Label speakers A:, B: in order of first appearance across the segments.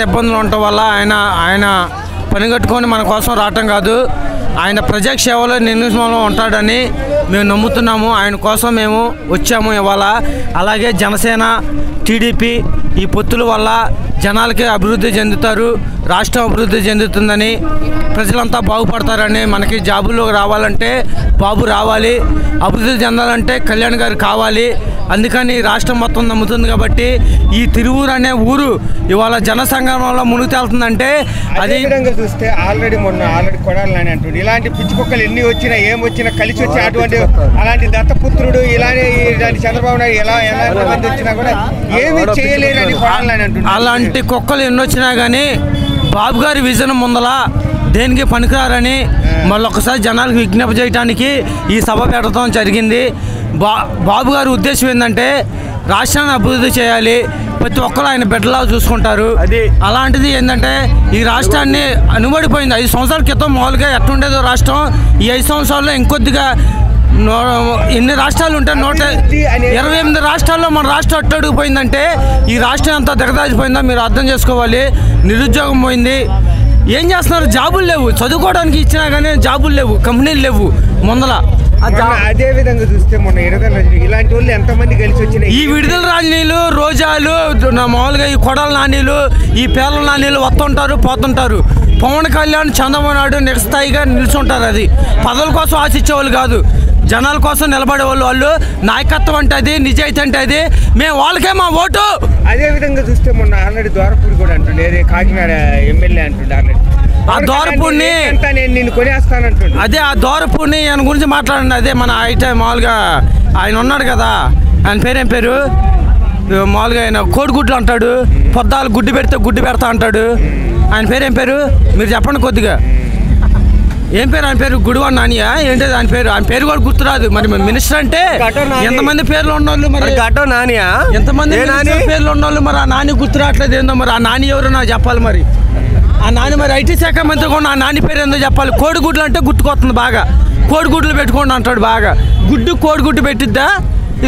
A: ఇబ్బందులు ఉండటం వల్ల ఆయన పని కట్టుకొని మన కోసం రావటం కాదు, ఆయన ప్రజాసేవలో నిర్నిష్మలో ఉంటాడని మేము నమ్ముతున్నాము. ఆయన కోసం మేము వచ్చాము ఇవాళ. అలాగే జనసేన టీడీపీ ఈ పొత్తుల వల్ల జనాలకి అభివృద్ధి చెందుతారు, రాష్ట్రం అభివృద్ధి చెందుతుందని, ప్రజలంతా బాగుపడతారని, మనకి జాబుల్లోకి రావాలంటే బాబు రావాలి, అభివృద్ధి చెందాలంటే కళ్యాణ్ గారు కావాలి. అందుకని రాష్ట్రం మొత్తం నమ్ముతుంది కాబట్టి ఈ తిరువూరు అనే ఊరు ఇవాళ జనసంగ్రామంలో మునిగి తేలుతుందంటే
B: అది చూస్తే ఆల్రెడీ కొడాలని అంటుంది. ఇలాంటి పిచ్చికొక్కలు ఎన్ని వచ్చినా ఏం వచ్చినా కలిసి వచ్చి అటువంటి అలాంటి దత్తపుత్రుడు ఇలాంటి చంద్రబాబు నాయుడు ఎలాంటి మంది వచ్చినా కూడా ఏమి చేయలేరని కొడాలని అంటుంది.
A: అలాంటి కుక్కలు ఎన్ని వచ్చినా కానీ బాబు గారి విజన్ ముందల దేనికి పనికిరారని మళ్ళొకసారి జనాలకు విజ్ఞప్తి చేయడానికి ఈ సభ పెట్టడం జరిగింది. బాబు గారి ఉద్దేశం ఏంటంటే రాష్ట్రాన్ని అభివృద్ధి చేయాలి, ప్రతి ఒక్కరు ఆయన బిడ్డలా చూసుకుంటారు. అలాంటిది ఏంటంటే ఈ రాష్ట్రాన్ని అనుబడిపోయింది. 5 సంవత్సరాల క్రితం మామూలుగా ఎట్లుండేదో రాష్ట్రం, ఈ 5 సంవత్సరాల్లో ఇంకొద్దిగా ఎన్ని రాష్ట్రాలు ఉంటే 128 రాష్ట్రాల్లో మన రాష్ట్రం అట్టడిగిపోయిందంటే ఈ రాష్ట్రం అంతా దిగదాచిపోయిందా మీరు అర్థం చేసుకోవాలి. నిరుద్యోగం పోయింది, ఏం చేస్తున్నారు, జాబులు లేవు, చదువుకోవడానికి ఇచ్చినా కానీ జాబులు లేవు, కంపెనీలు లేవు ముందల.
B: అదే విధంగా చూస్తే మొన్న ఇలాంటి వాళ్ళు ఎంతమంది కలిసి వచ్చినాయి.
A: ఈ విడుదల రాజనీయులు, రోజాలు, మామూలుగా ఈ కొడాల నానీలు, ఈ పేర్ల నానీలు వస్తుంటారు పోతుంటారు. పవన్ కళ్యాణ్, చంద్రబాబు నాయుడు నిరస్థాయిగా నిల్చుంటారు. అది పదవుల కోసం ఆశించేవాళ్ళు కాదు, జనాల కోసం నిలబడే వాళ్ళు. నాయకత్వం అంటే అది, నిజాయితీ అంటే అది, మేము వాళ్ళకే మా ఓటు.
B: అదే విధంగా చూస్తే మొన్న ఆల్రెడీ ద్వారపూడి కూడా అంటుండే, కాకినాడ ఎమ్మెల్యే అంటుండే ఆల్రెడీ
A: ఆ దోరపూడిని
B: నేను కొనేస్తానంటుండే.
A: అదే ఆ దోరపూడిని ఆయన గురించి మాట్లాడండి. అదే మన ఐటమ్ మామూలుగా ఆయన ఉన్నాడు కదా, ఆయన పేరేం పేరు, మామూలుగా ఆయన కోడిగుడ్లు అంటాడు, పొద్దాలు గుడ్డు పెడితే గుడ్డు పెడతా అంటాడు. ఆయన పేరేం పేరు మీరు చెప్పండి కొద్దిగా, ఏం పేరు ఆయన పేరు? గుడివాడ నానియా ఏంటి ఆయన పేరు? ఆయన పేరు కూడా గుర్తురాదు. మరి మినిస్టర్ అంటే ఎంతమంది పేర్లు ఉన్నోళ్ళు, మరి ఎంతమంది పేర్లు ఉన్నోళ్ళు, మరి ఆ నాని గుర్తు రావట్లేదు ఏందో. మరి ఆ నాని ఎవరు నాకు చెప్పాలి. మరి ఆ నాని మరి ఐటీ శాఖ మంత్రి కూడా ఆ నాని పేరు ఏందో చెప్పాలి. కోడిగుడ్లు అంటే గుర్తుకొస్తుంది బాగా, కోడిగుడ్లు పెట్టుకోండి అంటాడు బాగా. గుడ్డు కోడిగుడ్డు పెట్టిద్దా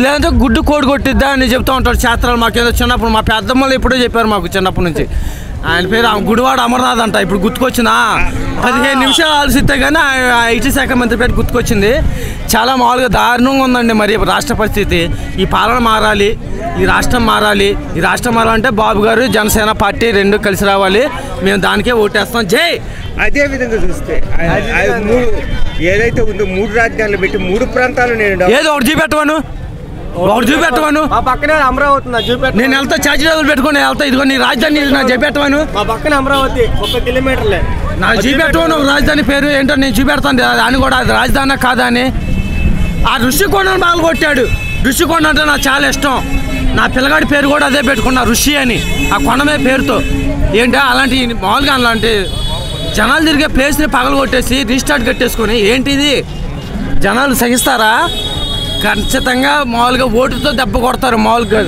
A: లేదంటే గుడ్డు కోడి కొట్టిద్దా అని చెప్తూ ఉంటాడు. శాస్త్రాలు మాకేదో చిన్నప్పుడు మా పెద్దమ్మలు ఎప్పుడో చెప్పారు మాకు చిన్నప్పటి నుంచి. ఆయన పేరు గుడివాడ అమర్నాథ్ అంట. ఇప్పుడు గుర్తుకొచ్చిందా? 15 నిమిషాలు ఆలోచిస్తే కానీ ఐటీ శాఖ మంత్రి పేరు గుర్తుకొచ్చింది. చాలా మామూలుగా దారుణంగా ఉందండి మరి రాష్ట్ర పరిస్థితి. ఈ పాలన మారాలి, ఈ రాష్ట్రం మారాలి. ఈ రాష్ట్రం మారాలంటే బాబు గారు, జనసేన పార్టీ రెండు కలిసి రావాలి. మేము దానికే ఓటేస్తాం. జై.
B: అదే విధంగా చూస్తే ఏదైతే ఉందో 3 రాజధానులు పెట్టి 3 ప్రాంతాలు
A: ఏదో ఒకటి చూపెట్టవాను, ఒకటి చూపెట్టవాను.
B: పక్కనే అమరావతి
A: నేను వెళ్తా, ఛార్జీ డబ్బులు పెట్టుకుని వెళ్తా. ఇదిగో నీ రాజధాని నాకు చూపెట్టవాను.
B: మా పక్కన అమరావతి 1 కిలోమీటర్లే.
A: నాకు చూపెట్టవాను రాజధాని పేరు ఏంటో నేను చూపెడతాను. దాన్ని కూడా అది రాజధాని కాదా అని. ఆ ఋషికొండను బాగా కొట్టాడు. ఋషికొండ అంటే నాకు చాలా ఇష్టం. నా పిల్లగాడి పేరు కూడా అదే పెట్టుకున్నా, ఋషి అని, ఆ కొండమే పేరుతో. ఏంటో అలాంటి మామూలుగా అలాంటి జనాలు తిరిగే ప్లేస్ని పగలు కొట్టేసి రీస్టార్ట్ కట్టేసుకొని ఏంటిది జనాలు సహిస్తారా? ఖచ్చితంగా మామూలుగా ఓటుతో దెబ్బ కొడతారు. మామూలుగా